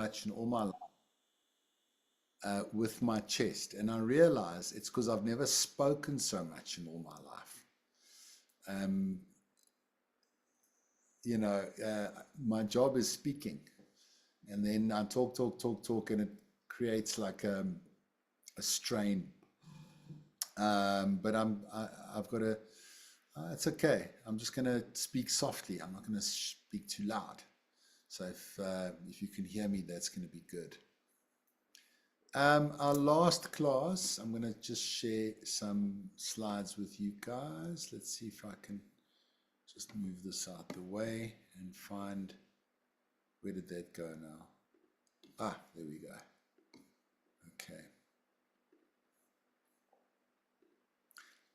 much in all my life with my chest. And I realize it's because I've never spoken so much in all my life. Um, my job is speaking. And then I talk, talk, talk, talk, and it creates like a strain. But I've got to, it's okay. I'm just going to speak softly. I'm not going to speak too loud. So if you can hear me, that's going to be good. Our last class, I'm going to just share some slides with you guys. Let's see if I can just move this out the way and find, where did that go now? Ah, there we go. Okay.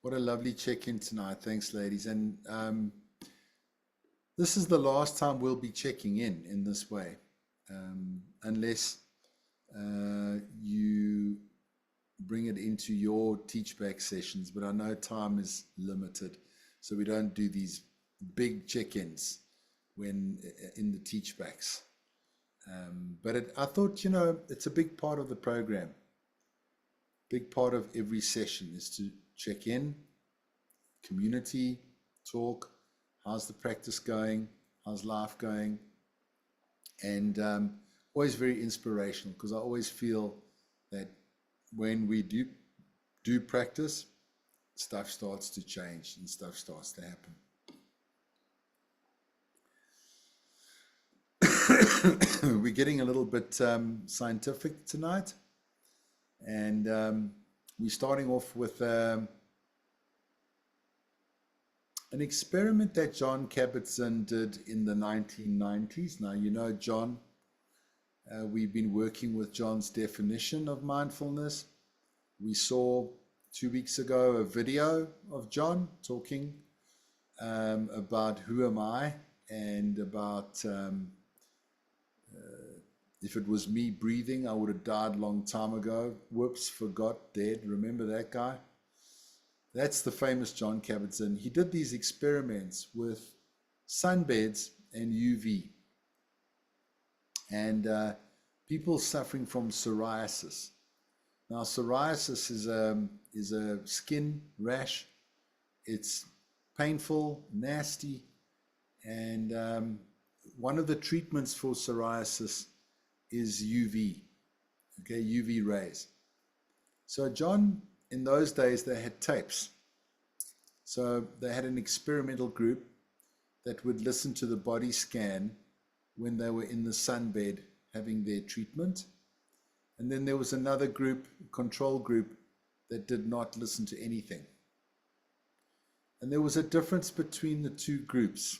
What a lovely check-in tonight. Thanks, ladies. And this is the last time we'll be checking in this way, unless you bring it into your teach back sessions, but I know time is limited, so we don't do these big check-ins when in the teach backs. But I thought, it's a big part of the program. Big part of every session is to check in, community, talk, how's the practice going, how's life going, and always very inspirational, because I always feel that when we do practice, stuff starts to change and stuff starts to happen. We're getting a little bit scientific tonight, and we're starting off with an experiment that Jon Kabat-Zinn did in the 1990s. Now, Jon. We've been working with Jon's definition of mindfulness. We saw 2 weeks ago a video of Jon talking about who am I, and about if it was me breathing, I would have died a long time ago. Whoops, forgot, dead. Remember that guy? That's the famous Jon Kabat-Zinn. He did these experiments with sunbeds and UV. And people suffering from psoriasis. Now, psoriasis is a skin rash. It's painful, nasty, and one of the treatments for psoriasis is UV, okay, UV rays. So Jon, in those days, they had tapes. So they had an experimental group that would listen to the body scan when they were in the sunbed having their treatment. And then there was another group, control group, that did not listen to anything. And there was a difference between the two groups.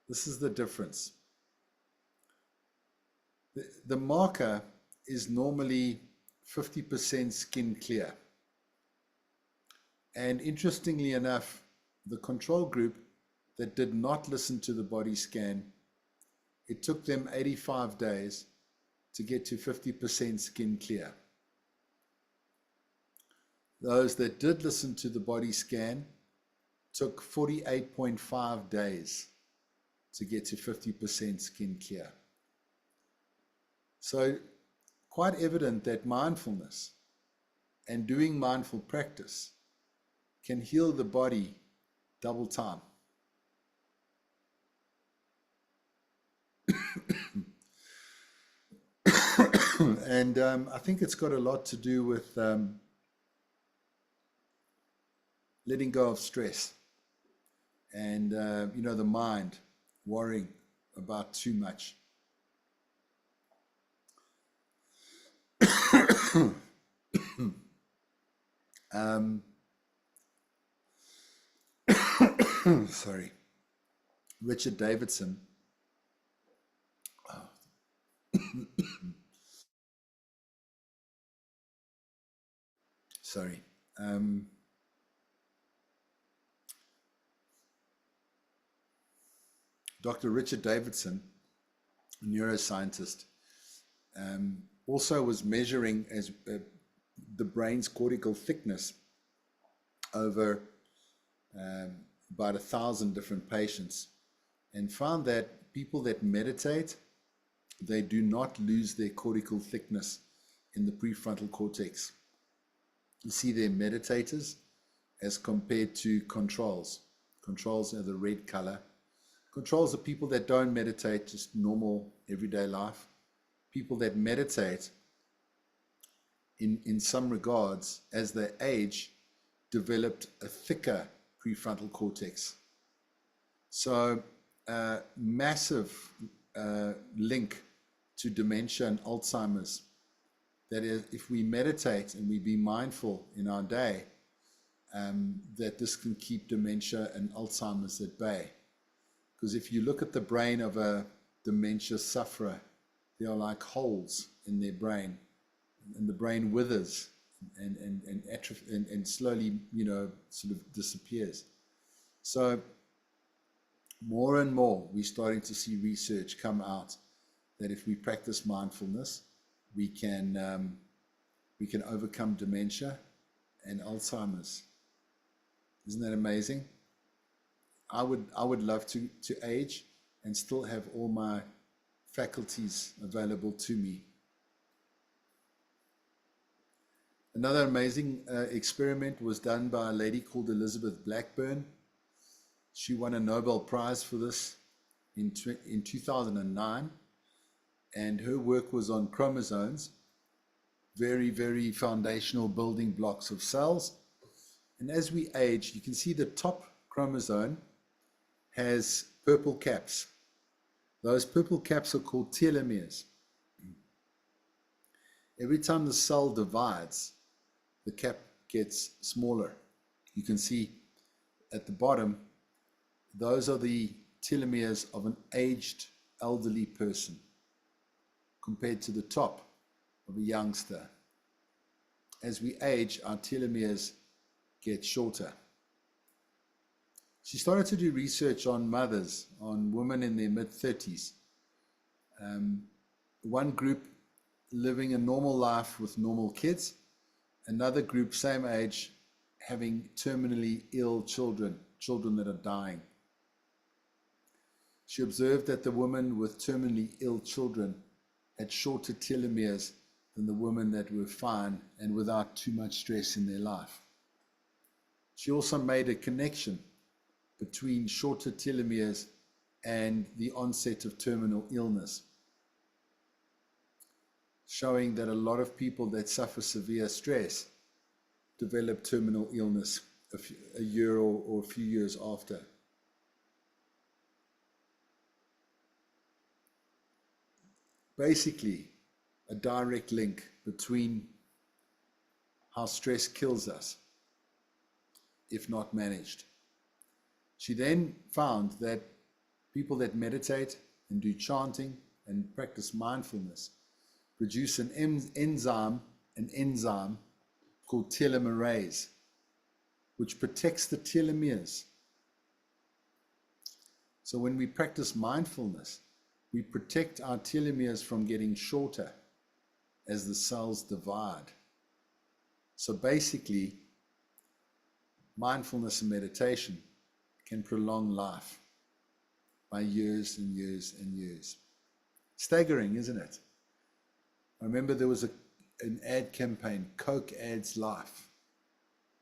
This is the difference. The marker is normally 50% skin clear. And interestingly enough, the control group that did not listen to the body scan, it took them 85 days to get to 50% skin clear. Those that did listen to the body scan took 48.5 days to get to 50% skin clear. So quite evident that mindfulness and doing mindful practice can heal the body double time. And I think it's got a lot to do with letting go of stress and, the mind worrying about too much. Sorry. Richard Davidson. Sorry. Dr. Richard Davidson, a neuroscientist, also was measuring the brain's cortical thickness over about 1,000 different patients, and found that people that meditate they do not lose their cortical thickness in the prefrontal cortex. You see their meditators as compared to controls. Controls are the red color. Controls are people that don't meditate, just normal everyday life. People that meditate, in some regards, as they age, developed a thicker prefrontal cortex. So massive link to dementia and Alzheimer's. That is, if we meditate and we be mindful in our day, that this can keep dementia and Alzheimer's at bay. Because if you look at the brain of a dementia sufferer, there are like holes in their brain, and the brain withers and slowly, sort of disappears. So more and more, we're starting to see research come out that if we practice mindfulness, we can overcome dementia and Alzheimer's. Isn't that amazing? I would love to age and still have all my faculties available to me. Another amazing experiment was done by a lady called Elizabeth Blackburn. She won a Nobel Prize for this in 2009, and her work was on chromosomes, very, very foundational building blocks of cells. And as we age, you can see the top chromosome has purple caps. Those purple caps are called telomeres. Every time the cell divides, the cap gets smaller. You can see at the bottom, those are the telomeres of an aged elderly person compared to the top of a youngster. As we age, our telomeres get shorter. She started to do research on mothers, on women in their mid-30s. One group living a normal life with normal kids, another group, same age, having terminally ill children that are dying. She observed that the women with terminally ill children had shorter telomeres than the women that were fine and without too much stress in their life. She also made a connection between shorter telomeres and the onset of terminal illness, showing that a lot of people that suffer severe stress develop terminal illness a year or a few years after. Basically, a direct link between how stress kills us if not managed. She then found that people that meditate and do chanting and practice mindfulness produce an enzyme called telomerase, which protects the telomeres. So when we practice mindfulness, we protect our telomeres from getting shorter as the cells divide. So basically, mindfulness and meditation can prolong life by years and years and years. Staggering, isn't it? I remember there was an ad campaign, Coke adds life.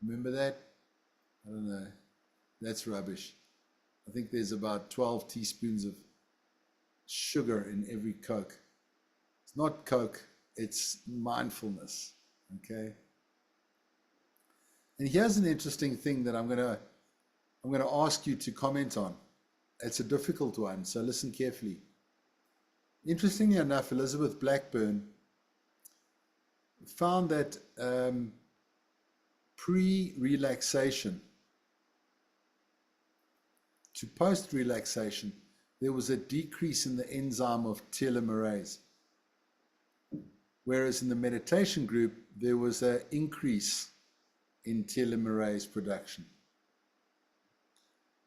Remember that? I don't know. That's rubbish. I think there's about 12 teaspoons of sugar in every Coke. It's not Coke, it's mindfulness. Okay? And here's an interesting thing that I'm going to ask you to comment on. It's a difficult one, so listen carefully. Interestingly enough, Elizabeth Blackburn found that pre-relaxation to post-relaxation, there was a decrease in the enzyme of telomerase. Whereas in the meditation group, there was an increase in telomerase production.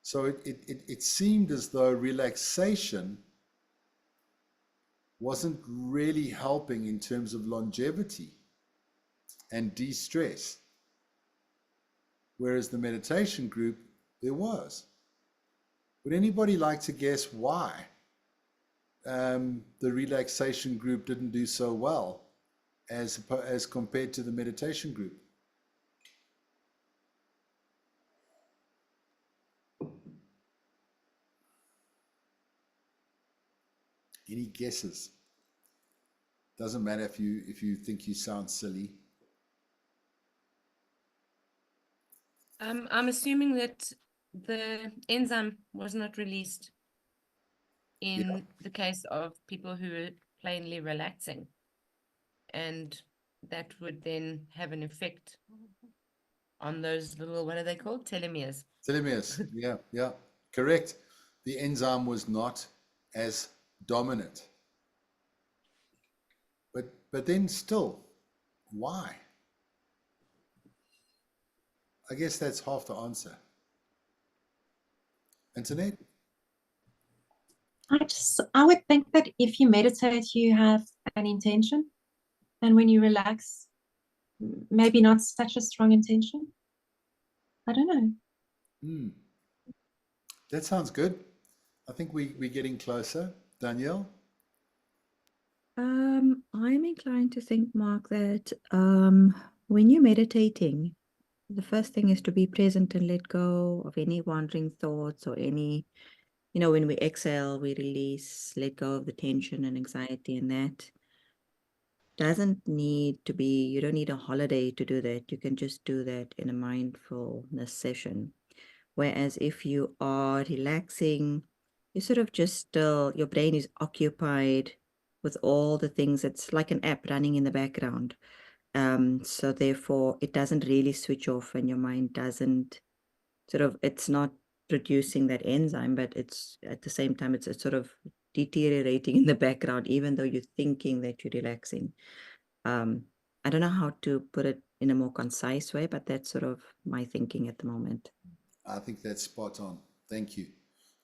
So it seemed as though relaxation wasn't really helping in terms of longevity and de-stress. Whereas the meditation group, there was. Would anybody like to guess why? the relaxation group didn't do so well as compared to the meditation group? Any guesses? Doesn't matter if you think you sound silly. I'm assuming that the enzyme was not released Yeah. in the case of people who are plainly relaxing, and that would then have an effect on those little, what are they called? Telomeres. Telomeres. Yeah, yeah. Correct. The enzyme was not as dominant. But then still, why? I guess that's half the answer. Antoinette? I would think that if you meditate, you have an intention, and when you relax, maybe not such a strong intention. I don't know. That sounds good. I think we're getting closer. Danielle? I'm inclined to think, Mark, that when you're meditating, the first thing is to be present and let go of any wandering thoughts or any, when we exhale, we release, let go of the tension and anxiety, and that doesn't need to be, you don't need a holiday to do that. You can just do that in a mindfulness session. Whereas if you are relaxing, you sort of just still, your brain is occupied with all the things. It's like an app running in the background. So therefore, it doesn't really switch off, and your mind doesn't it's not producing that enzyme, but it's at the same time, it's sort of deteriorating in the background, even though you're thinking that you're relaxing. I don't know how to put it in a more concise way, but that's sort of my thinking at the moment. I think that's spot on. Thank you.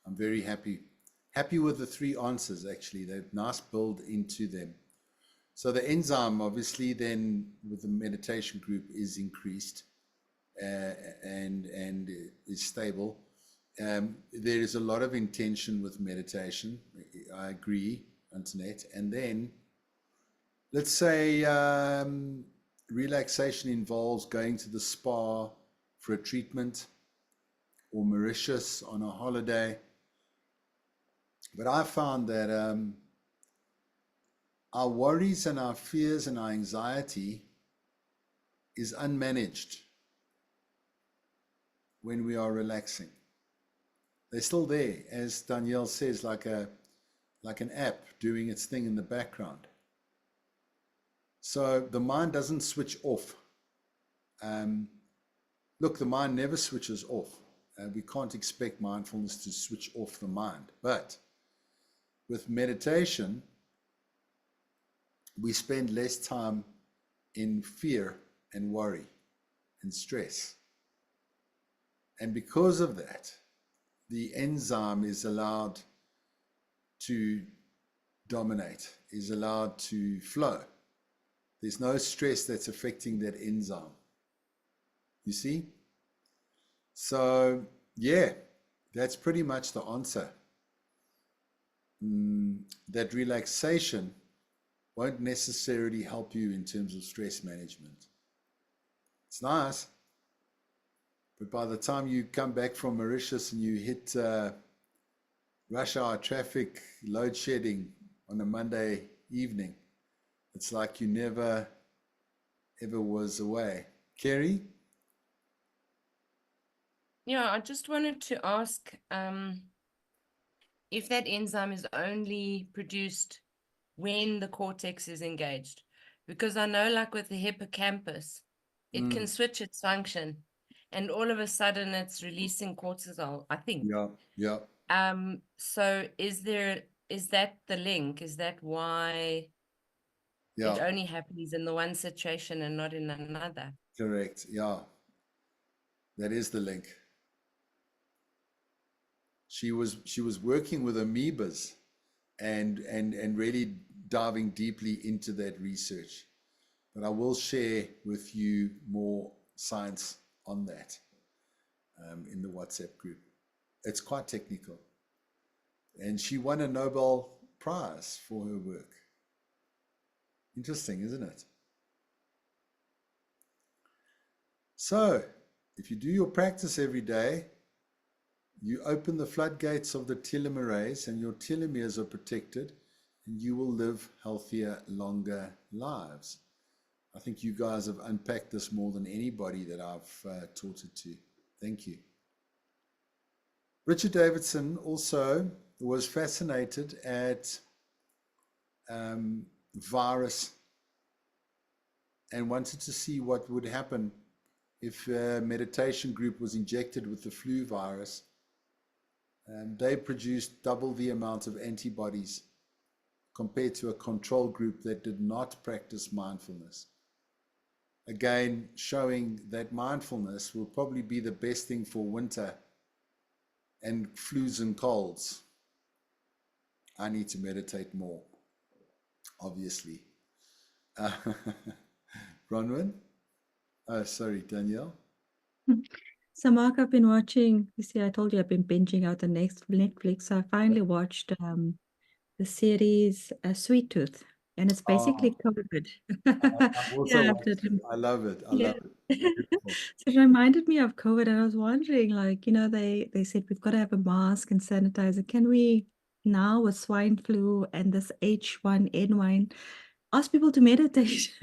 I'm very happy. Happy with the three answers, actually. They're nice build into them. So the enzyme, obviously, then with the meditation group is increased and is stable. There is a lot of intention with meditation. I agree, Antoinette. And then let's say relaxation involves going to the spa for a treatment or Mauritius on a holiday. But I found that our worries and our fears and our anxiety is unmanaged when we are relaxing. They're still there, as Danielle says, like an app doing its thing in the background. So the mind doesn't switch off. Look, the mind never switches off. We can't expect mindfulness to switch off the mind. But with meditation, we spend less time in fear and worry and stress. And because of that, the enzyme is allowed to dominate, is allowed to flow. There's no stress that's affecting that enzyme. You see? So, yeah, that's pretty much the answer. That relaxation won't necessarily help you in terms of stress management. It's nice, but by the time you come back from Mauritius and you hit rush hour traffic, load shedding on a Monday evening, it's like you never ever was away. Kerry? Yeah, I just wanted to ask if that enzyme is only produced when the cortex is engaged. Because I know, like with the hippocampus, it can switch its function, and all of a sudden it's releasing cortisol, I think. Yeah. So is that the link? Is that why it only happens in the one situation and not in another? Correct. Yeah. That is the link. She was working with amoebas and really diving deeply into that research. But I will share with you more science on that in the WhatsApp group. It's quite technical. And she won a Nobel prize for her work. Interesting, isn't it? So, if you do your practice every day, you open the floodgates of the telomerase and your telomeres are protected and you will live healthier, longer lives. I think you guys have unpacked this more than anybody that I've taught it to. Thank you. Richard Davidson also was fascinated at virus and wanted to see what would happen if a meditation group was injected with the flu virus. They produced double the amount of antibodies compared to a control group that did not practice mindfulness. Again, showing that mindfulness will probably be the best thing for winter and flus and colds. I need to meditate more, obviously. Bronwyn? Oh, sorry, Danielle. So, Mark, I've been watching, you see, I told you I've been binging out the next Netflix. So I finally watched the series Sweet Tooth, and it's basically COVID. I've also Yeah, watched it. I love it. I yeah. love it. Beautiful. So it reminded me of COVID, and I was wondering, like, they said we've got to have a mask and sanitizer. Can we now with swine flu and this H1N1 ask people to meditate?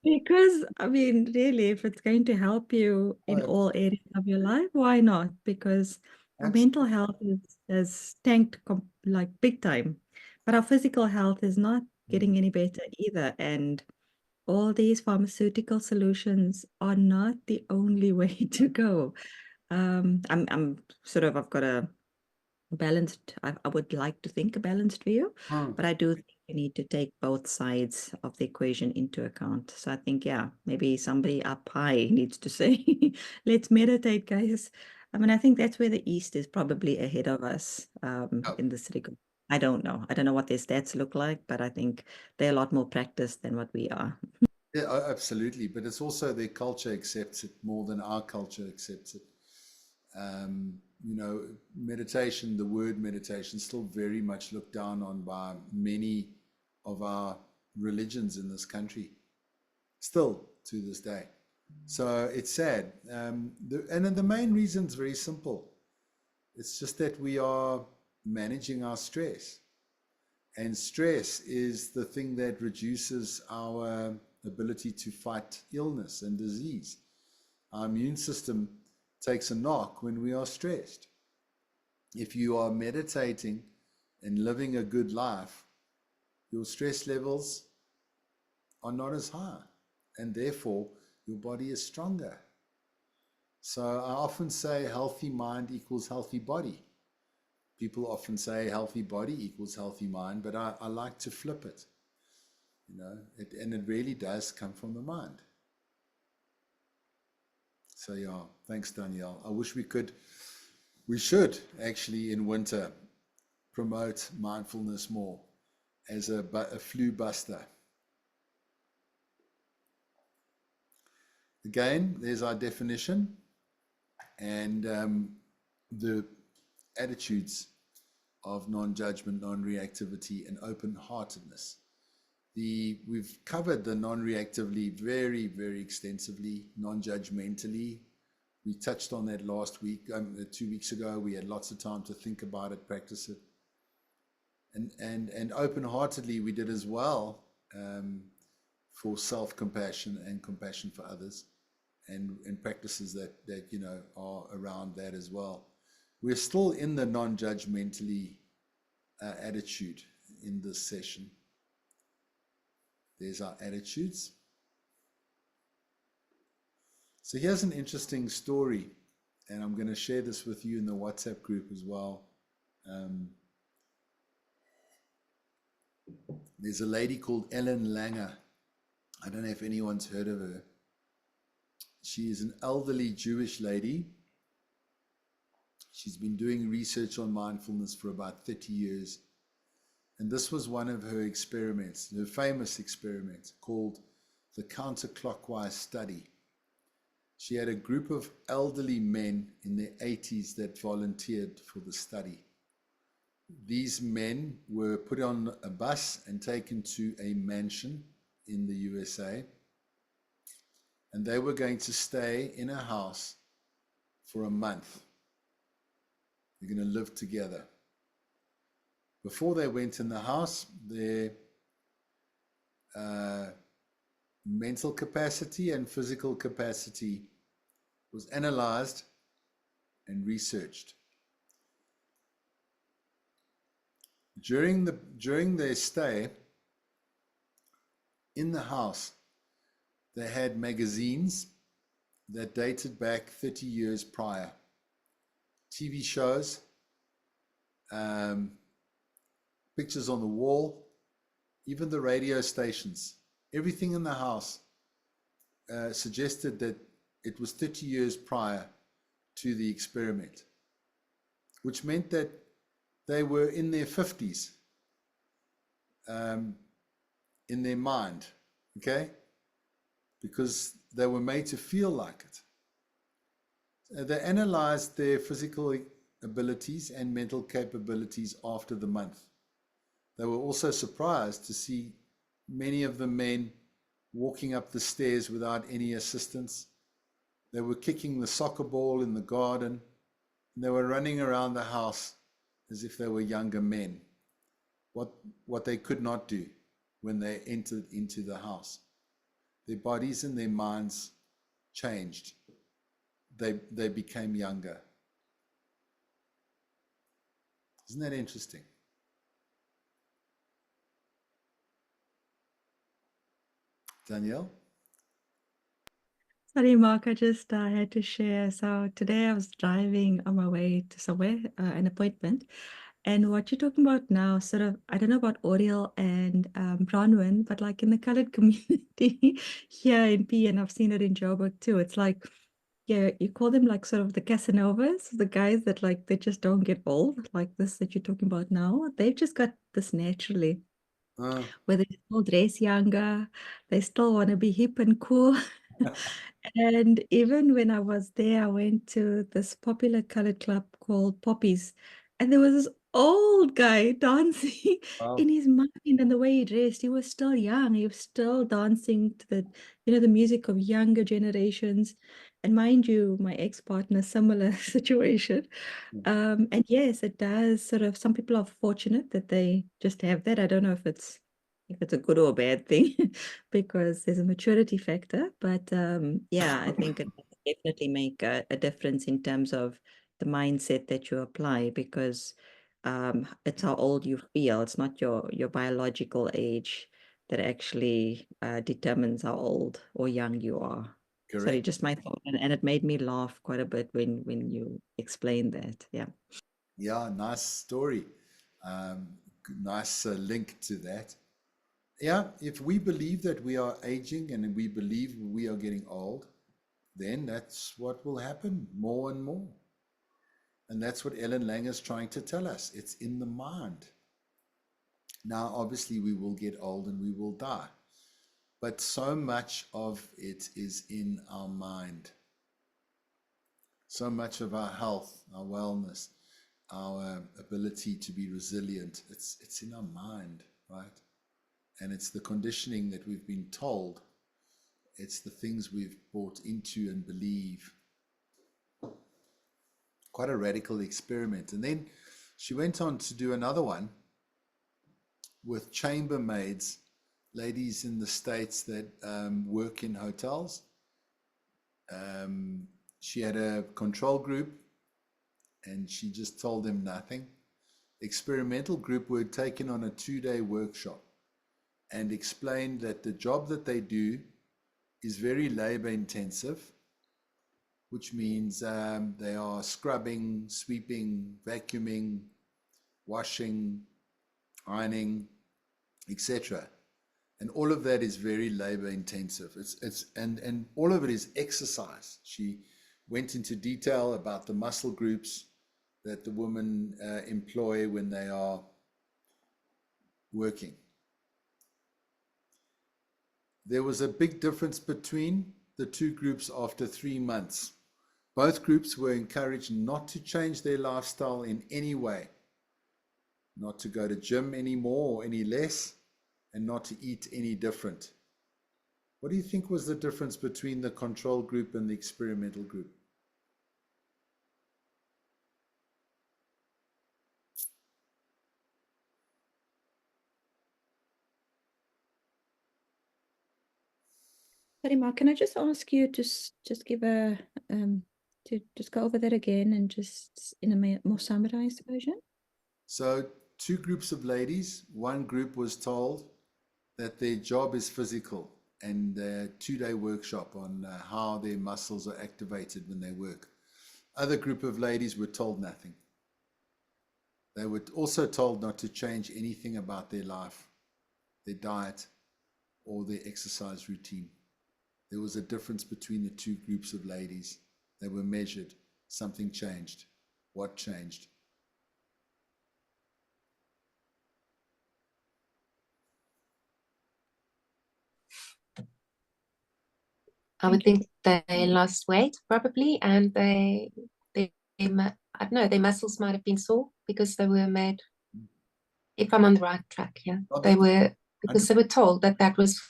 Because I mean, really, if it's going to help you in Oh, all areas of your life, why not? Because our mental health has tanked like big time, but our physical health is not getting any better either. And all these pharmaceutical solutions are not the only way to go. I'm sort of, I've got a balanced, I would like to think a balanced view, but I do think you need to take both sides of the equation into account. So I think, yeah, maybe somebody up high needs to say, let's meditate, guys. I mean, I think that's where the East is probably ahead of us in this regard. I don't know. I don't know what their stats look like, but I think they're a lot more practiced than what we are. Yeah, absolutely. But it's also their culture accepts it more than our culture accepts it. Meditation, the word meditation, still very much looked down on by many of our religions in this country, still to this day. So it's sad. And the main reason is very simple. It's just that we are managing our stress. And stress is the thing that reduces our ability to fight illness and disease. Our immune system takes a knock when we are stressed. If you are meditating and living a good life, your stress levels are not as high, and therefore your body is stronger. So I often say healthy mind equals healthy body. People often say healthy body equals healthy mind, but I like to flip it. And it really does come from the mind. So yeah, thanks, Danielle. I wish we should actually in winter promote mindfulness more as a flu buster. Again, there's our definition and the attitudes of non-judgment, non-reactivity, and open-heartedness. We've covered the non-reactively very, very extensively, non-judgmentally. We touched on that last week, 2 weeks ago. We had lots of time to think about it, practice it. And open-heartedly we did as well, for self-compassion and compassion for others, and practices that are around that as well. We're still in the non-judgmentally attitude in this session. There's our attitudes. So here's an interesting story, and I'm going to share this with you in the WhatsApp group as well. There's a lady called Ellen Langer. I don't know if anyone's heard of her. She is an elderly Jewish lady. She's been doing research on mindfulness for about 30 years. And this was one of her experiments, her famous experiment called the counterclockwise study. She had a group of elderly men in their 80s that volunteered for the study. these men were put on a bus and taken to a mansion in the USA, and they were going to stay in a house for a month. They're going to live together. Before they went in the house, their mental capacity and physical capacity was analyzed and researched. During their stay in the house, they had magazines that dated back 30 years prior, TV shows, pictures on the wall, even the radio stations. Everything in the house suggested that it was 30 years prior to the experiment, which meant that they were in their 50s in their mind, okay? Because they were made to feel like it. They analyzed their physical abilities and mental capabilities after the month. They were also surprised to see many of the men walking up the stairs without any assistance. They were kicking the soccer ball in the garden. And they were running around the house as if they were younger men. What they could not do when they entered into the house. Their bodies and their minds changed. They became younger. Isn't that interesting? Danielle? Sorry, Mark, I just had to share. So today I was driving on my way to somewhere, an appointment. And what you're talking about now, sort of, I don't know about Oriel and Bronwyn, but like in the colored community here in P, and I've seen it in Joburg too. It's like, yeah, you call them like sort of the Casanovas, the guys that like, they just don't get old, like this that you're talking about now. They've just got this naturally, where they still dress younger, they still want to be hip and cool. And even when I was there, I went to this popular colored club called Poppies, and there was this old guy dancing Wow. in his mind, and the way he dressed, he was still young. He was still dancing to the music of younger generations. And mind you, my ex-partner, similar situation. And yes, it does sort of, some people are fortunate that they just have that. I don't know if it's a good or a bad thing because there's a maturity factor. But yeah, I think it does definitely make a difference in terms of the mindset that you apply, because it's how old you feel. It's not your biological age that actually determines how old or young you are. Sorry, Correct. just my thought, and it made me laugh quite a bit when you explained that. Yeah. Yeah, nice story. Nice link to that. Yeah, if we believe that we are aging and we believe we are getting old, then that's what will happen more and more. And that's what Ellen Langer is trying to tell us. It's in the mind. Now, obviously, we will get old and we will die. But so much of it is in our mind. So much of our health, our wellness, our ability to be resilient, it's in our mind, right? And it's the conditioning that we've been told. It's the things we've bought into and believe. Quite a radical experiment. And then she went on to do another one with chambermaids, ladies in the States that work in hotels. She had a control group and she just told them nothing. Experimental group were taken on a 2-day workshop and explained that the job that they do is very labor intensive, which means they are scrubbing, sweeping, vacuuming, washing, ironing, etc. And all of that is very labor intensive. And all of it is exercise. She went into detail about the muscle groups that the women employ when they are working. There was a big difference between the two groups after 3 months. Both groups were encouraged not to change their lifestyle in any way. not to go to gym anymore or any less, and not to eat any different. What do you think was the difference between the control group and the experimental group? Sorry, Mark, can I just ask you to just give a to just go over that again and just in a more summarized version? So, two groups of ladies. One group was told that their job is physical and a 2-day workshop on how their muscles are activated when they work. Other group of ladies were told nothing. They were also told not to change anything about their life, their diet, or their exercise routine. There was a difference between the two groups of ladies. They were measured. Something changed. What changed? I would think they lost weight probably, and I don't know, their muscles might have been sore because they were made. If I'm on the right track, yeah, they were, because they were told that that was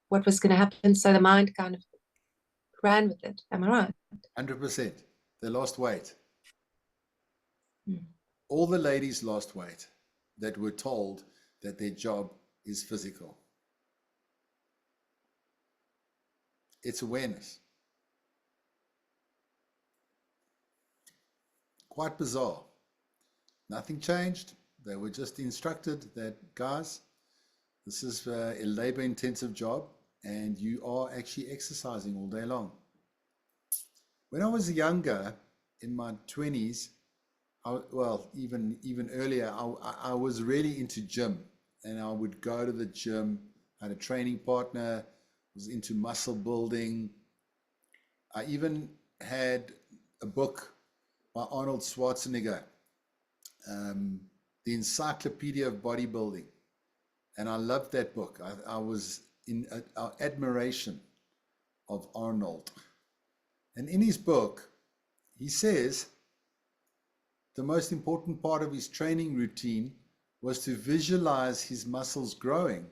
what was going to happen. So the mind kind of ran with it. Am I right? 100%. They lost weight. Mm. All the ladies lost weight that were told that their job is physical. It's awareness. Quite bizarre. Nothing changed. They were just instructed that, guys, this is a labor-intensive job and you are actually exercising all day long. When I was younger, in my 20s, even earlier, I was really into gym, and I would go to the gym. I had a training partner, was into muscle building. I even had a book by Arnold Schwarzenegger, The Encyclopedia of Bodybuilding. And I loved that book. I was in admiration of Arnold. And in his book, he says the most important part of his training routine was to visualize his muscles growing.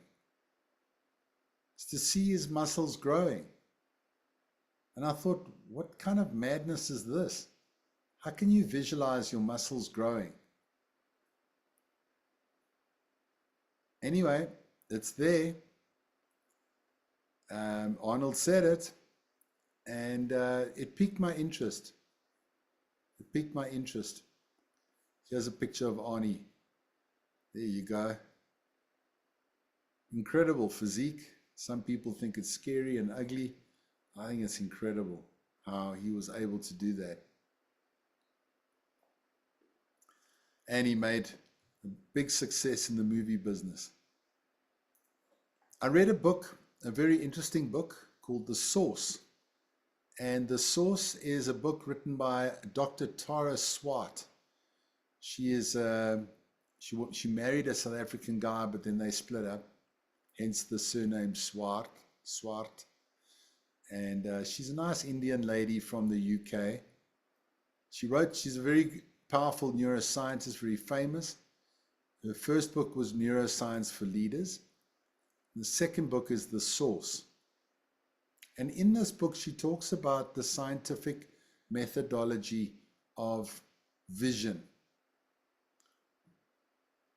It's to see his muscles growing. And I thought, what kind of madness is this? How can you visualize your muscles growing? Anyway, it's there. Arnold said it, and it piqued my interest. It piqued my interest. Here's a picture of Arnie. There you go. Incredible physique. Some people think it's scary and ugly. I think it's incredible how he was able to do that. And he made a big success in the movie business. I read a book, a very interesting book called The Source. And The Source is a book written by Dr. Tara Swart. She is she married a South African guy, but then they split up, hence the surname Swart. And she's a nice Indian lady from the UK. She's a very powerful neuroscientist, very famous. Her first book was Neuroscience for Leaders. The second book is The Source. And in this book, she talks about the scientific methodology of vision.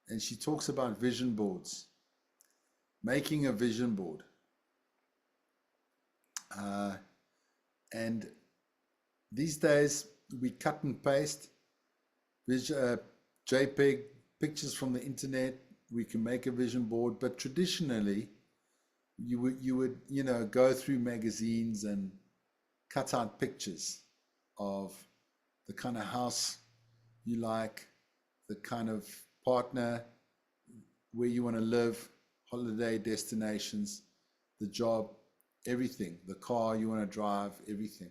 And she talks about vision boards, making a vision board. And these days, we cut and paste JPEG pictures from the internet. We can make a vision board, but traditionally, you would go through magazines and cut out pictures of the kind of house you like, the kind of partner, where you want to live, holiday destinations, the job, everything, the car you want to drive, everything.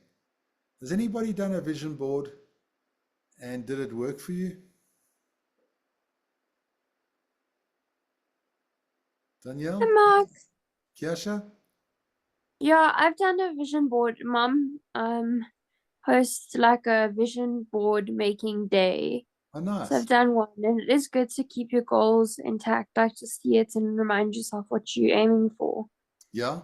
Has anybody done a vision board and did it work for you? Danielle? Hi, Mark. Kiasha? Yeah, I've done a vision board. Mom hosts like a vision board making day Oh, nice. So I've done one, and it is good to keep your goals intact, like to see it and remind yourself what you're aiming for. Yeah.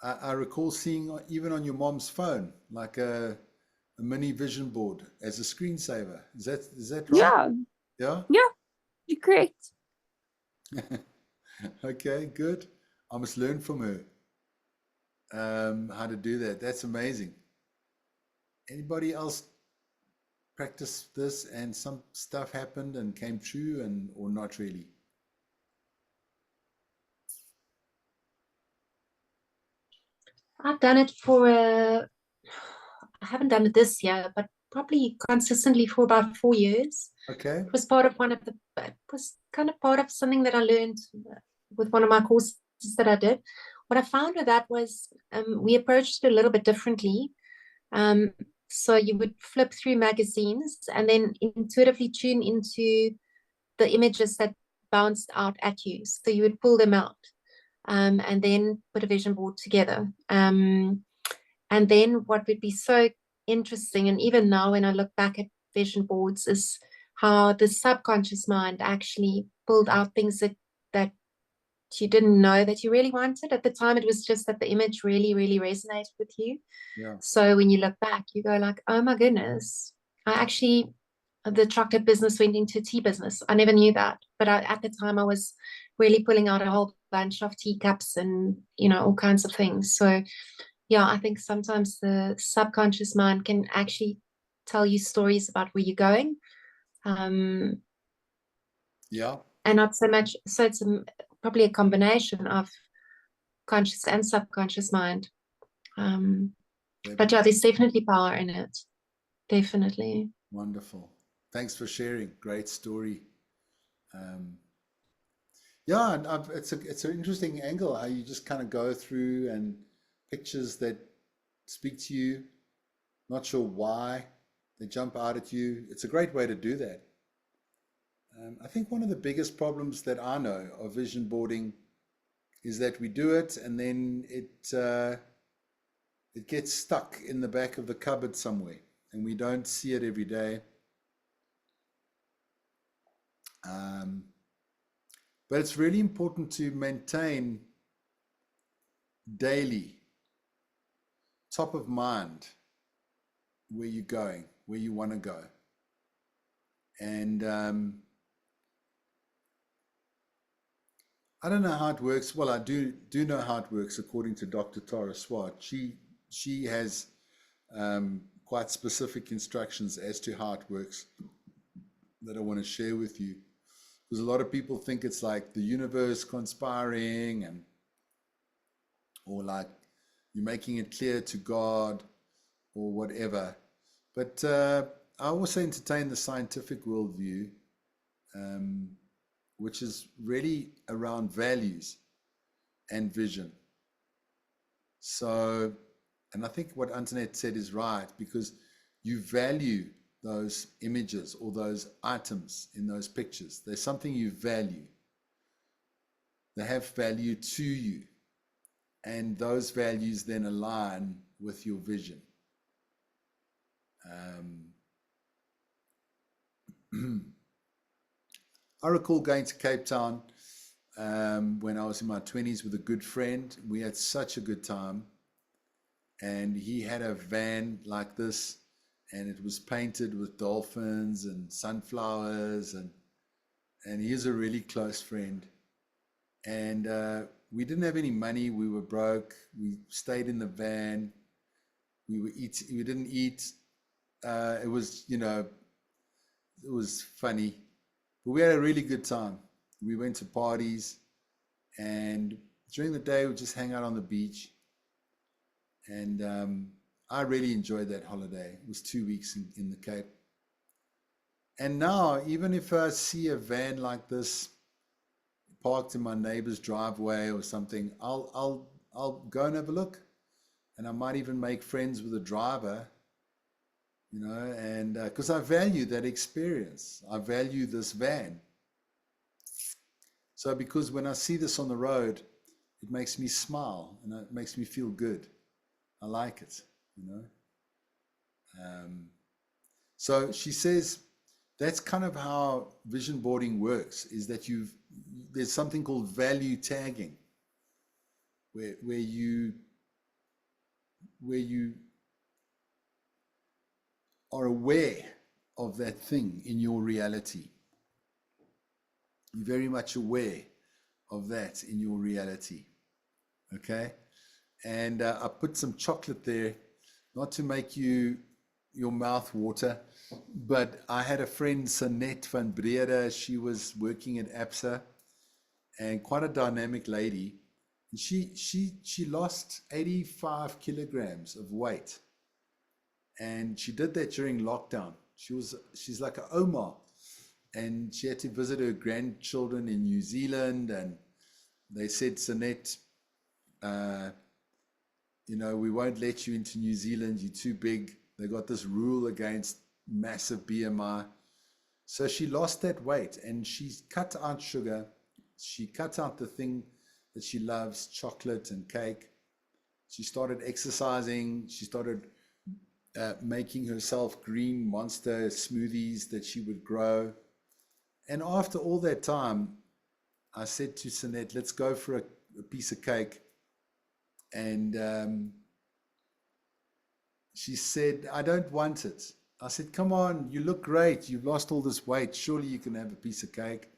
I recall seeing even on your mom's phone, like a mini vision board as a screensaver. Is that right? Yeah, Yeah. yeah, you're correct. Okay, good. I must learn from her how to do that. That's amazing. Anybody else practice this and some stuff happened and came true, and or not really? I've done it for I haven't done it this year, but probably consistently for about 4 years. Okay. It was part of it was kind of part of something that I learned with one of my courses that I did. What I found with that was we approached it a little bit differently. So you would flip through magazines and then intuitively tune into the images that bounced out at you. So you would pull them out and then put a vision board together. And then what would be so interesting, and even now when I look back at vision boards, is how the subconscious mind actually pulled out things that you didn't know that you really wanted. At the time, it was just that the image really, really resonated with you. Yeah. So when you look back, you go like, oh my goodness, the chocolate business went into tea business. I never knew that. But at the time, I was really pulling out a whole bunch of teacups and, all kinds of things. So yeah, I think sometimes the subconscious mind can actually tell you stories about where you're going. Yeah. And not so much, so it's probably a combination of conscious and subconscious mind. But yeah, there's definitely power in it. Definitely. Wonderful. Thanks for sharing. Great story. Yeah, and it's an interesting angle how you just kind of go through and pictures that speak to you. Not sure why they jump out at you. It's a great way to do that. I think one of the biggest problems that I know of vision boarding is that we do it and then it gets stuck in the back of the cupboard somewhere, and we don't see it every day. But it's really important to maintain daily, top of mind, where you're going, where you want to go. And I don't know how it works. Well, I do know how it works according to Dr. Tara Swart. She has quite specific instructions as to how it works that I want to share with you. Because a lot of people think it's like the universe conspiring, or like you're making it clear to God or whatever. But I also entertain the scientific worldview, which is really around values and vision. So, and I think what Antoinette said is right, because you value those images or those items in those pictures. There's something you value. They have value to you. And those values then align with your vision. I recall going to Cape Town when I was in my 20s with a good friend. We had such a good time. And he had a van like this, and it was painted with dolphins and sunflowers, and he's a really close friend. And we didn't have any money. We were broke. We stayed in the van. We didn't eat. It was, it was funny. But we had a really good time. We went to parties, and during the day we just hang out on the beach. And I really enjoyed that holiday. It was 2 weeks in the Cape. And now, even if I see a van like this parked in my neighbor's driveway or something, I'll go and have a look, and I might even make friends with the driver, and because I value that experience, I value this van. So because when I see this on the road, it makes me smile and it makes me feel good. I like it, So she says, that's kind of how vision boarding works, is that there's something called value tagging, where you are aware of that thing in your reality. You're very much aware of that in your reality. Okay? And I put some chocolate there, not to make your mouth water, but I had a friend, Sanette van Breda. She was working at APSA, and quite a dynamic lady. And she lost 85 kilograms of weight, and she did that during lockdown. She's like an Oma, and she had to visit her grandchildren in New Zealand, and they said, Sanette, we won't let you into New Zealand. You're too big. They got this rule against massive BMI. So she lost that weight, and she's cut out sugar. She cut out the thing that she loves, chocolate and cake. She started exercising. She started making herself green Monster smoothies that she would grow. And after all that time, I said to Sanette, let's go for a piece of cake. And she said, I don't want it. I said, come on, you look great. You've lost all this weight. Surely you can have a piece of cake.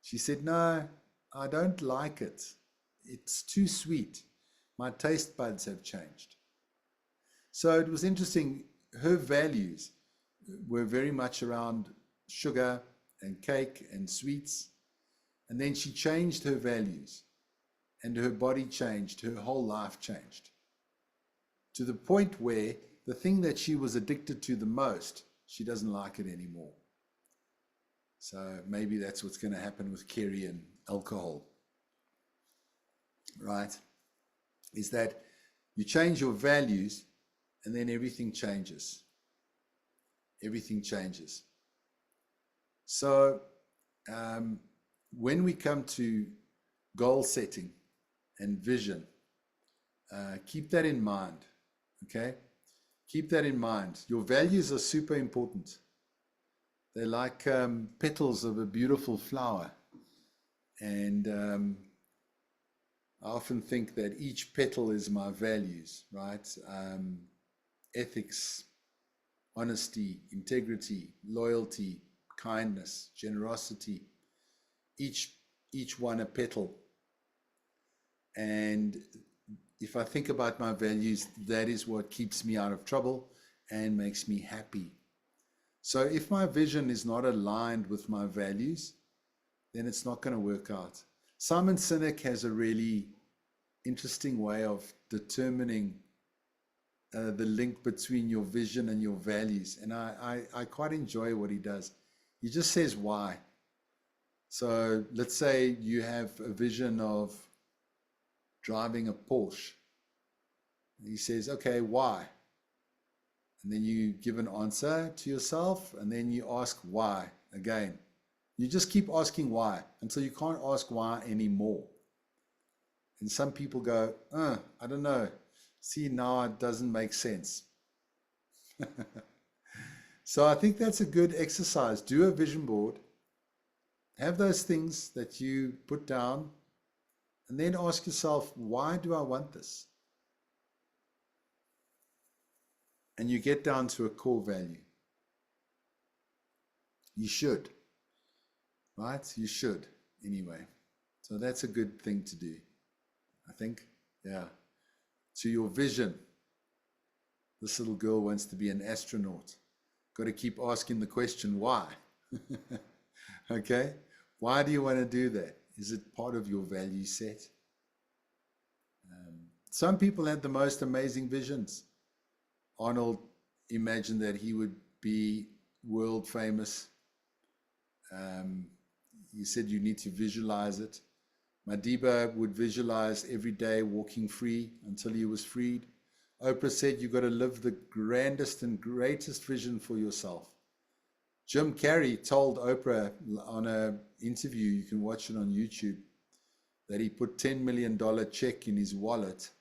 She said, no, I don't like it. It's too sweet. My taste buds have changed. So it was interesting. Her values were very much around sugar and cake and sweets. And then she changed her values, and her body changed. Her whole life changed, to the point where the thing that she was addicted to the most, she doesn't like it anymore. So maybe that's what's going to happen with Kerry and alcohol, right? Is that you change your values, and then everything changes. Everything changes. So when we come to goal setting and vision, keep that in mind, okay? Keep that in mind. Your values are super important. They're like petals of a beautiful flower. And I often think that each petal is my values, right? Ethics, honesty, integrity, loyalty, kindness, generosity, each one a petal. And if I think about my values, that is what keeps me out of trouble and makes me happy. So if my vision is not aligned with my values, then it's not going to work out. Simon Sinek has a really interesting way of determining the link between your vision and your values. And I quite enjoy what he does. He just says why. So let's say you have a vision of driving a Porsche. He says, okay, why? And then you give an answer to yourself, and then you ask why again. You just keep asking why until you can't ask why anymore. And some people go, I don't know. See, now it doesn't make sense. So I think that's a good exercise. Do a vision board. Have those things that you put down, and then ask yourself, why do I want this? And you get down to a core value. You should, right? You should, anyway. So that's a good thing to do, I think. Yeah. To your vision. This little girl wants to be an astronaut. Got to keep asking the question, why? Okay? Why do you want to do that? Is it part of your value set? Some people had the most amazing visions. Arnold imagined that he would be world famous. He said you need to visualize it. Madiba would visualize every day walking free until he was freed. Oprah said you've got to live the grandest and greatest vision for yourself. Jim Carrey told Oprah on an interview, you can watch it on YouTube, that he put $10 million check in his wallet,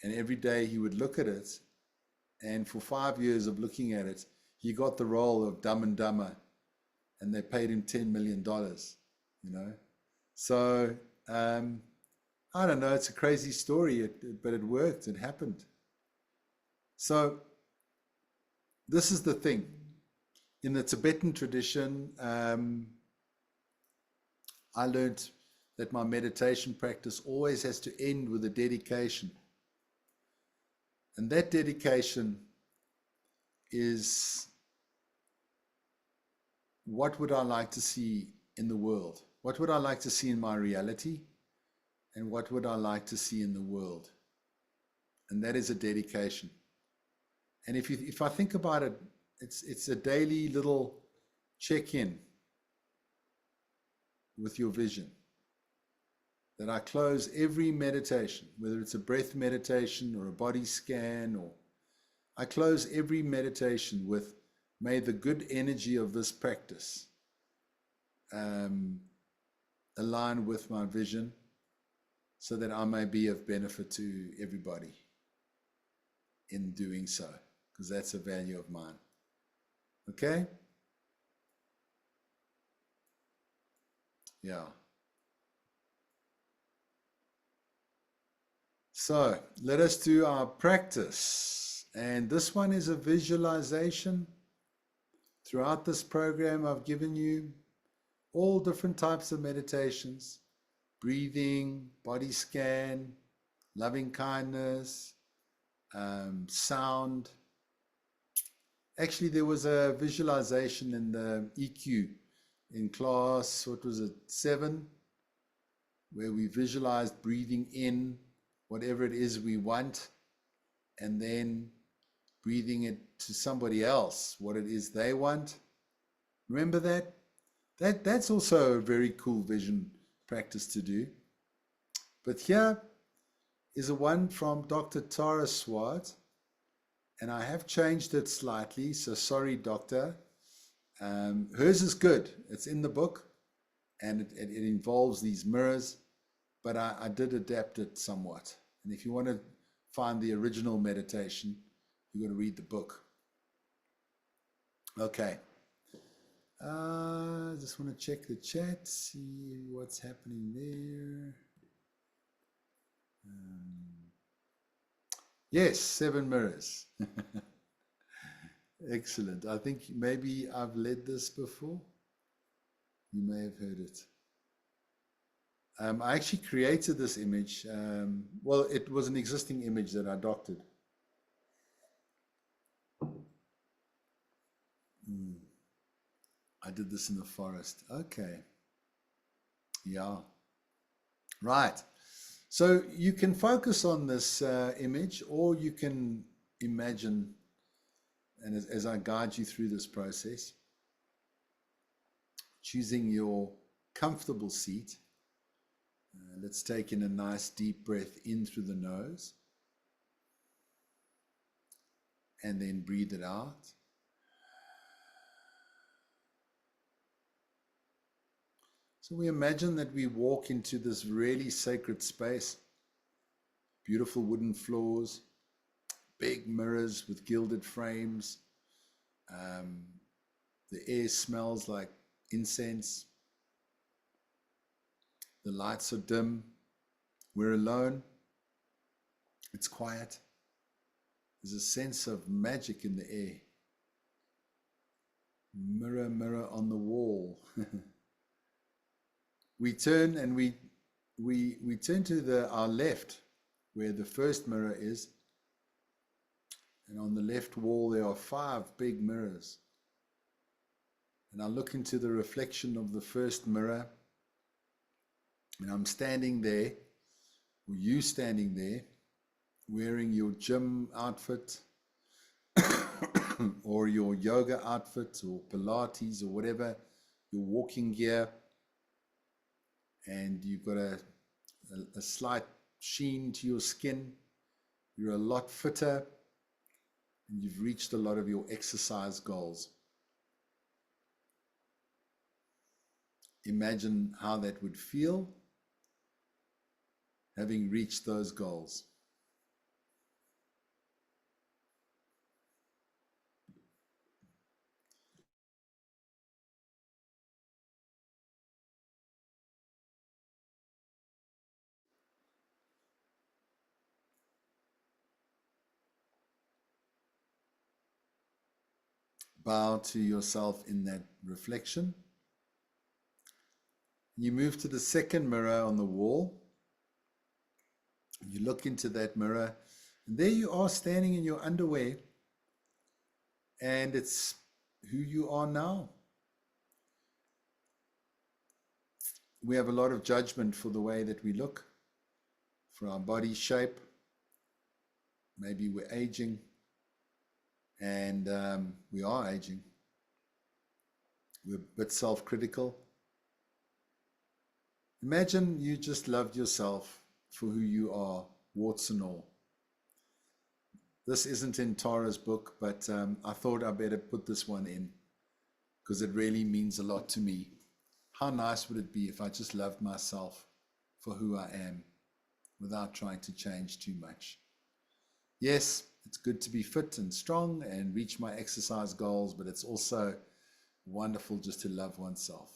and every day he would look at it, and for 5 years of looking at it, he got the role of Dumb and Dumber, and they paid him $10 million, you know. So I don't know, it's a crazy story, but it worked, it happened. So this is the thing. In the Tibetan tradition, I learned that my meditation practice always has to end with a dedication. And that dedication is, what would I like to see in the world? What would I like to see in my reality? And what would I like to see in the world? And that is a dedication. And if I think about it, it's a daily little check-in with your vision. That I close every meditation, whether it's a breath meditation or a body scan, or I close every meditation with, may the good energy of this practice align with my vision, so that I may be of benefit to everybody in doing so, because that's a value of mine. Okay? Yeah. So let us do our practice. And this one is a visualization. Throughout this program, I've given you all different types of meditations: breathing, body scan, loving kindness, sound. Actually, there was a visualization in the EQ in class, what was it, 7, where we visualized breathing in whatever it is we want, and then breathing it to somebody else, what it is they want. Remember that? That's also a very cool vision practice to do. But here is a one from Dr. Tara Swart, and I have changed it slightly, so sorry, Doctor. Hers is good. It's in the book, and it involves these mirrors, but I did adapt it somewhat. And if you want to find the original meditation, you've got to read the book. Okay. Just want to check the chat, see what's happening there. Yes, 7 mirrors. Excellent. I think maybe I've led this before. You may have heard it. I actually created this image. Well, it was an existing image that I doctored. I did this in the forest. Okay. Yeah. Right. So you can focus on this image, or you can imagine, and as I guide you through this process, choosing your comfortable seat. Let's take in a nice deep breath in through the nose, and then breathe it out. So we imagine that we walk into this really sacred space, beautiful wooden floors, big mirrors with gilded frames. The air smells like incense. The lights are dim. We're alone. It's quiet. There's a sense of magic in the air. Mirror, mirror on the wall. We turn and we turn to our left, where the first mirror is. And on the left wall there are 5 big mirrors. And I look into the reflection of the first mirror, and I'm standing there, or you standing there, wearing your gym outfit or your yoga outfit or Pilates or whatever, your walking gear, and you've got a slight sheen to your skin. You're a lot fitter, and you've reached a lot of your exercise goals. Imagine how that would feel, having reached those goals. Bow to yourself in that reflection. You move to the second mirror on the wall. You look into that mirror, and there you are standing in your underwear, and it's who you are now. We have a lot of judgment for the way that we look, for our body shape. Maybe we're aging, and we are aging. We're a bit self-critical. Imagine you just loved yourself for who you are, warts and all. This isn't in Tara's book, but I thought I better put this one in because it really means a lot to me. How nice would it be if I just loved myself for who I am without trying to change too much? Yes, it's good to be fit and strong and reach my exercise goals, but it's also wonderful just to love oneself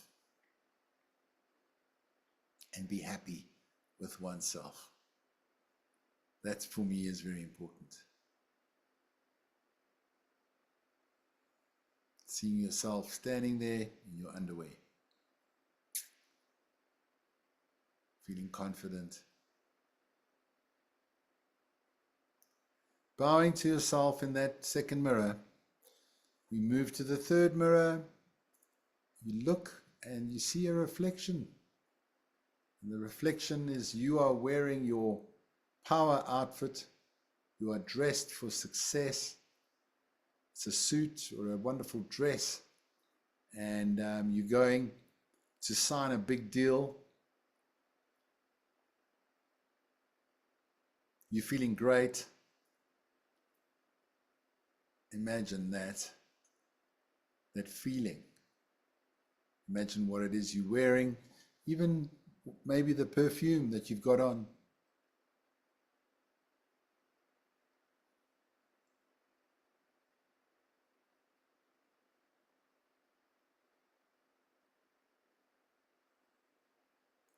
and be happy with oneself. That for me is very important. Seeing yourself standing there in your underwear, feeling confident. Bowing to yourself in that second mirror. We move to the third mirror. You look and you see a reflection. And the reflection is you are wearing your power outfit. You are dressed for success. It's a suit or a wonderful dress. And you're going to sign a big deal. You're feeling great. Imagine that feeling. Imagine what it is you're wearing, even maybe the perfume that you've got on.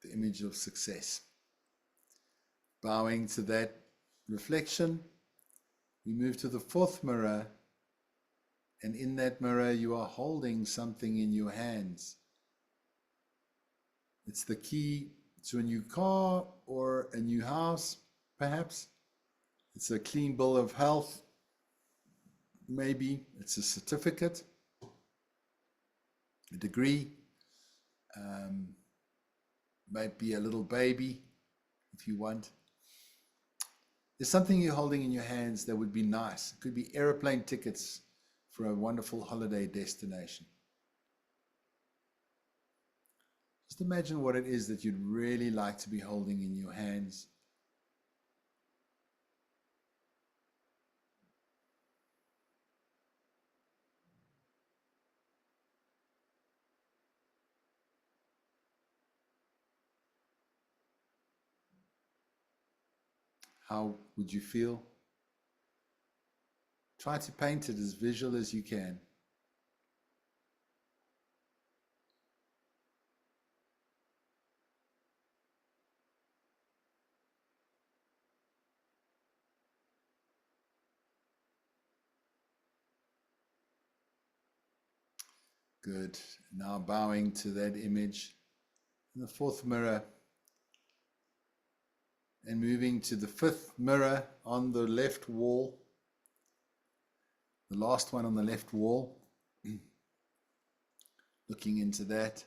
The image of success. Bowing to that reflection, we move to the fourth mirror, and in that mirror you are holding something in your hands. It's the key to a new car or a new house, perhaps. It's a clean bill of health. Maybe it's a certificate, a degree, might be a little baby if you want. There's something you're holding in your hands that would be nice. It could be airplane tickets for a wonderful holiday destination. Just imagine what it is that you'd really like to be holding in your hands. How would you feel? Try to paint it as visual as you can. Good. Now bowing to that image in the fourth mirror and moving to the fifth mirror on the left wall. The last one on the left wall. Looking into that.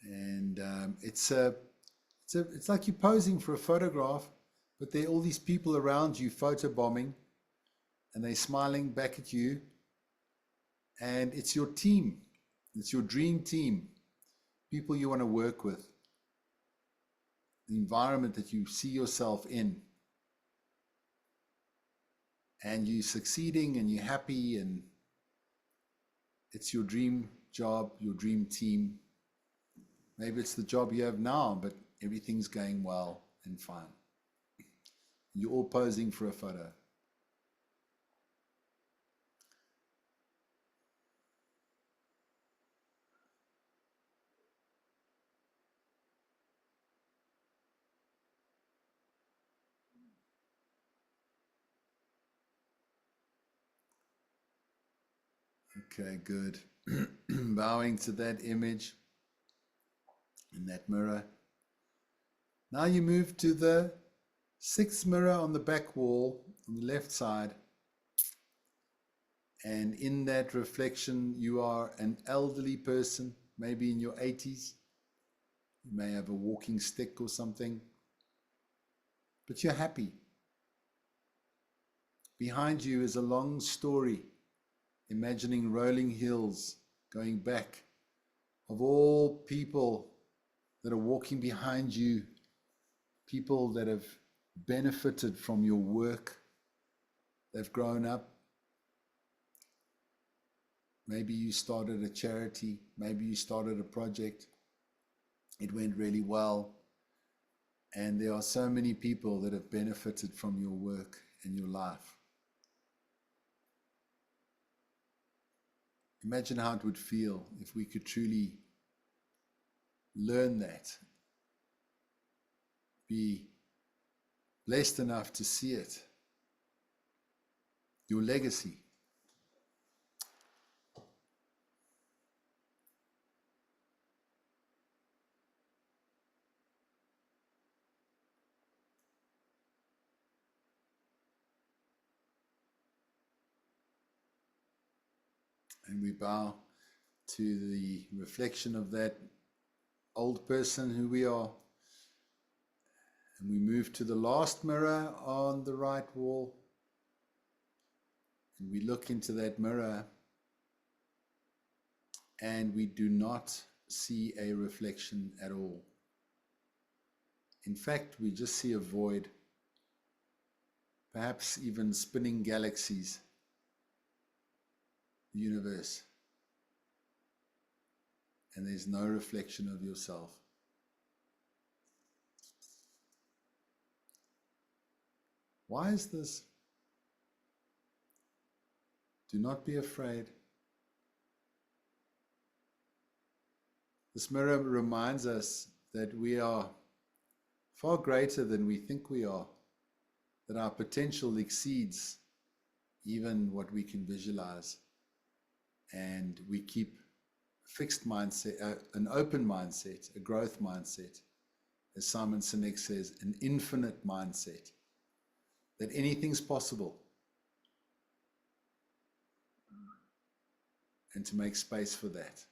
And it's like you're posing for a photograph, but there are all these people around you photobombing, and they're smiling back at you. And it's your team. It's your dream team. People you want to work with. The environment that you see yourself in. And you're succeeding and you're happy, and it's your dream job, your dream team. Maybe it's the job you have now, but everything's going well and fine. You're all posing for a photo. Okay, good. Bowing to that image in that mirror. Now you move to the sixth mirror on the back wall on the left side. And in that reflection, you are an elderly person, maybe in your 80s. You may have a walking stick or something, but you're happy. Behind you is a long story, imagining rolling hills going back, of all people that are walking behind you, people that have benefited from your work. They've grown up. Maybe you started a charity, maybe you started a project. It went really well. And there are so many people that have benefited from your work and your life. Imagine how it would feel if we could truly learn that, be blessed enough to see it, your legacy. And we bow to the reflection of that old person who we are. And we move to the last mirror on the right wall. And we look into that mirror and we do not see a reflection at all. In fact, we just see a void, perhaps even spinning galaxies. The universe, and there's no reflection of yourself. Why is this? Do not be afraid. This mirror reminds us that we are far greater than we think we are, that our potential exceeds even what we can visualize. And we keep a fixed mindset, an open mindset, a growth mindset. As Simon Sinek says, an infinite mindset, that anything's possible. And to make space for that.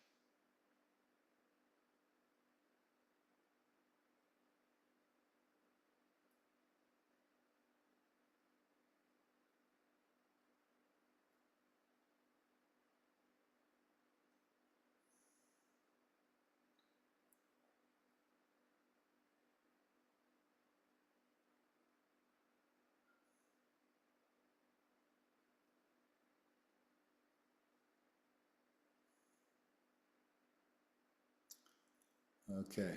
Okay,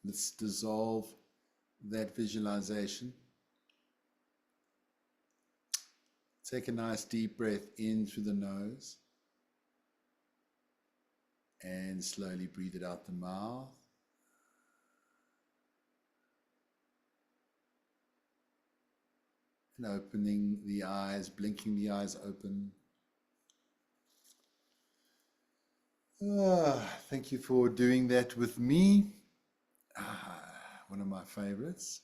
let's dissolve that visualization. Take a nice deep breath in through the nose and slowly breathe it out the mouth. And opening the eyes, blinking the eyes open. Thank you for doing that with me. One of my favorites.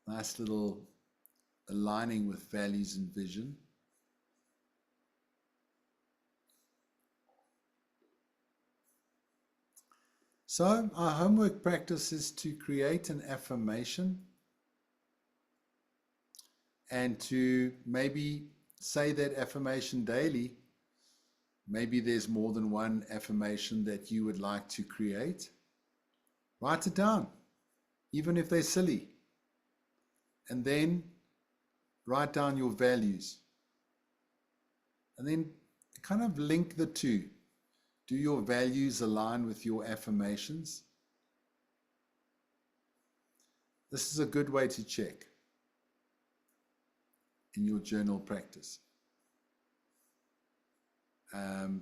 Nice little aligning with values and vision. So our homework practice is to create an affirmation and to maybe say that affirmation daily. Maybe there's more than one affirmation that you would like to create. Write it down, even if they're silly. And then write down your values. And then kind of link the two. Do your values align with your affirmations? This is a good way to check in your journal practice.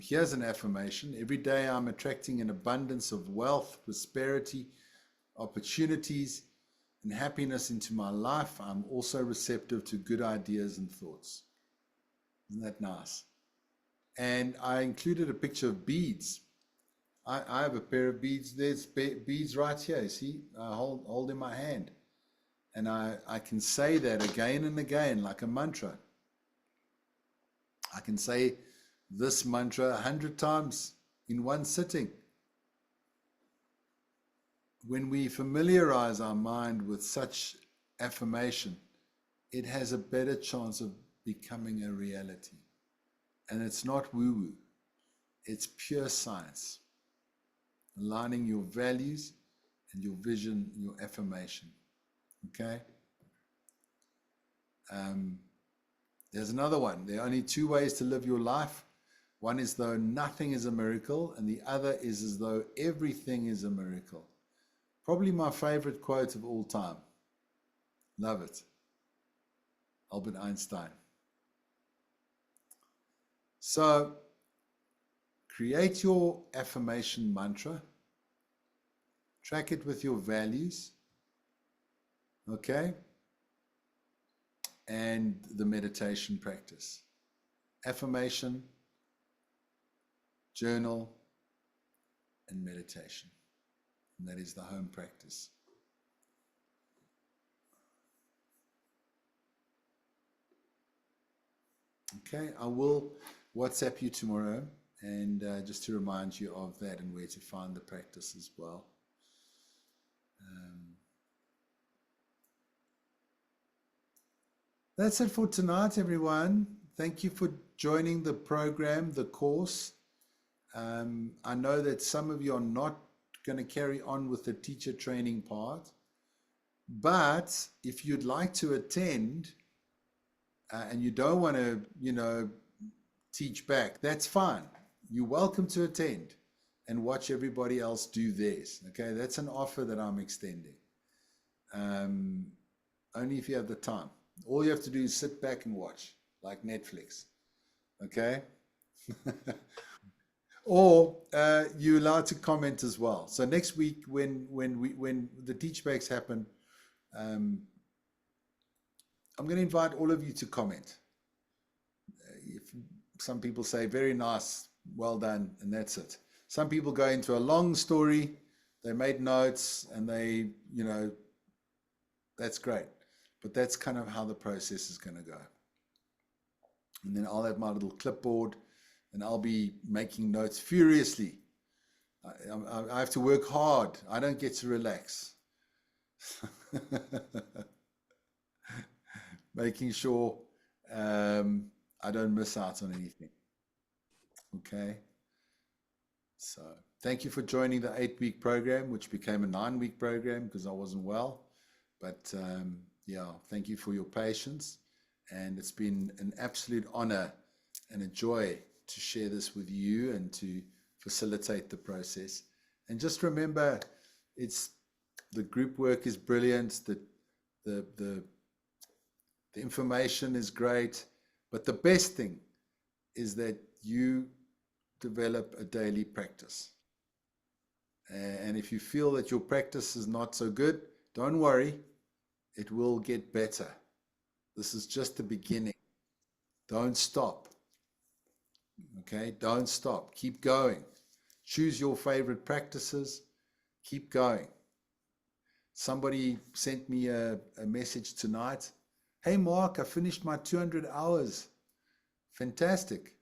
Here's an affirmation. Every day I'm attracting an abundance of wealth, prosperity, opportunities, and happiness into my life. I'm also receptive to good ideas and thoughts. Isn't that nice? And I included a picture of beads. I have a pair of beads. There's beads right here. You see, I hold in my hand. And I can say that again and again, like a mantra. I can say this mantra 100 times in one sitting. When we familiarize our mind with such affirmation, it has a better chance of becoming a reality. And it's not woo-woo. It's pure science. Aligning your values and your vision, your affirmation. Okay? There's another one. There are only two ways to live your life. One is though nothing is a miracle, and the other is as though everything is a miracle. Probably my favorite quote of all time. Love it. Albert Einstein. So, create your affirmation mantra. Track it with your values. Okay? And the meditation practice. Affirmation, journal, and meditation. And that is the home practice. Okay, I will WhatsApp you tomorrow, and just to remind you of that and where to find the practice as well. That's it for tonight, everyone. Thank you for joining the program, the course. I know that some of you are not going to carry on with the teacher training part, but if you'd like to attend and you don't want to, teach back, that's fine. You're welcome to attend and watch everybody else do theirs. Okay, that's an offer that I'm extending. Only if you have the time. All you have to do is sit back and watch, like Netflix. Okay? Or you're allowed to comment as well. So next week, when the teach backs happen, I'm going to invite all of you to comment. If some people say very nice, well done, and that's it. Some people go into a long story, they made notes, and they, that's great. But that's kind of how the process is going to go. And then I'll have my little clipboard, and I'll be making notes furiously. I have to work hard. I don't get to relax. Making sure I don't miss out on anything. Okay. So thank you for joining the 8-week program, which became a 9-week program because I wasn't well. But yeah, thank you for your patience. And it's been an absolute honor and a joy to share this with you and to facilitate the process. And just remember, the group work is brilliant. The information is great. But the best thing is that you develop a daily practice. And if you feel that your practice is not so good, don't worry. It will get better. This is just the beginning. Don't stop. Okay? Don't stop. Keep going. Choose your favorite practices. Keep going. Somebody sent me a message tonight. Hey, Mark, I finished my 200 hours. Fantastic.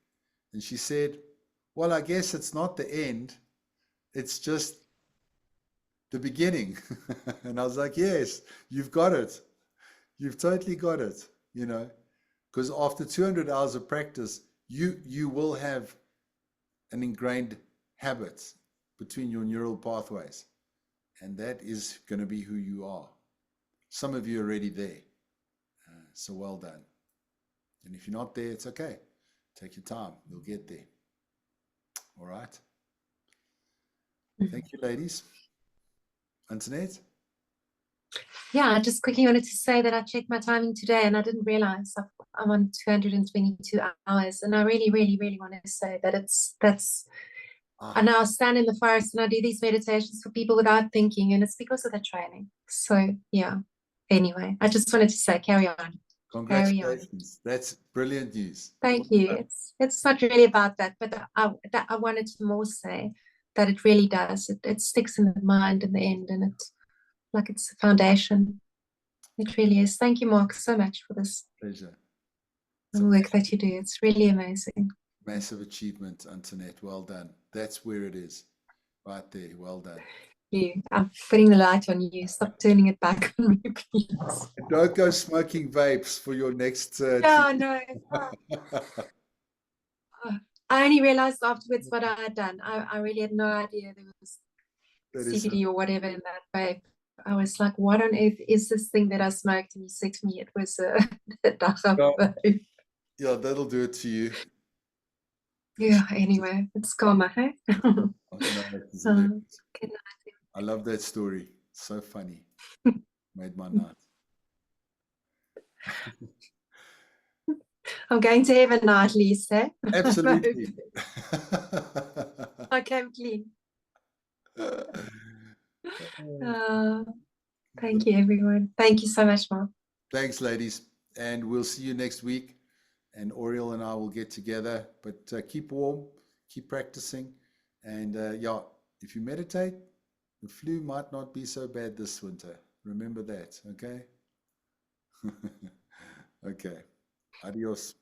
And she said, well, I guess it's not the end. It's just the beginning. And I was like, yes, you've got it. You've totally got it, because after 200 hours of practice, you will have an ingrained habit between your neural pathways. And that is going to be who you are. Some of you are already there. So well done. And if you're not there, it's okay. Take your time. You'll get there. All right. Thank you, ladies. Antoinette? Yeah, I just quickly wanted to say that I checked my timing today and I didn't realize I'm on 222 hours. And I really, really, really want to say that I now stand in the forest and I do these meditations for people without thinking, and it's because of the training. So yeah, anyway, I just wanted to say, carry on. Congratulations. That's brilliant news. Thank you. It's not really about that, but I wanted to more say that it really does. It sticks in the mind in the end, and it's a foundation. It really is. Thank you, Mark, so much for this Pleasure. work that you do. It's really amazing. Massive achievement, Antoinette. Well done. That's where it is. Right there. Well done. I'm putting the light on you. Stop turning it back on me, please. And don't go smoking vapes for your next No, no. I only realized afterwards what I had done. I really had no idea there was That is CBD or whatever in that vape. I was like, what on earth is this thing that I smoked? And he said to me it was a dagga vape. Yeah, that'll do it to you. Yeah, anyway, it's karma, hey? Oh, no, that is hilarious. Good I love that story. So funny. Made my night. I'm going to heaven now at least, eh? Absolutely. I came clean. Thank you, everyone. Thank you so much, Mark. Thanks, ladies. And we'll see you next week. And Oriel and I will get together. But keep warm, keep practicing. And yeah, if you meditate, the flu might not be so bad this winter. Remember that, okay? Okay. Adios.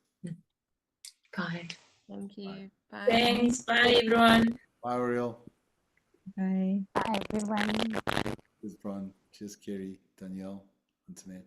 Bye. Thank you. Bye. Thanks. Bye, everyone. Bye, Oriel. Bye. Bye, everyone. Cheers, Bron. Cheers, Kerry, Danielle, Antoinette.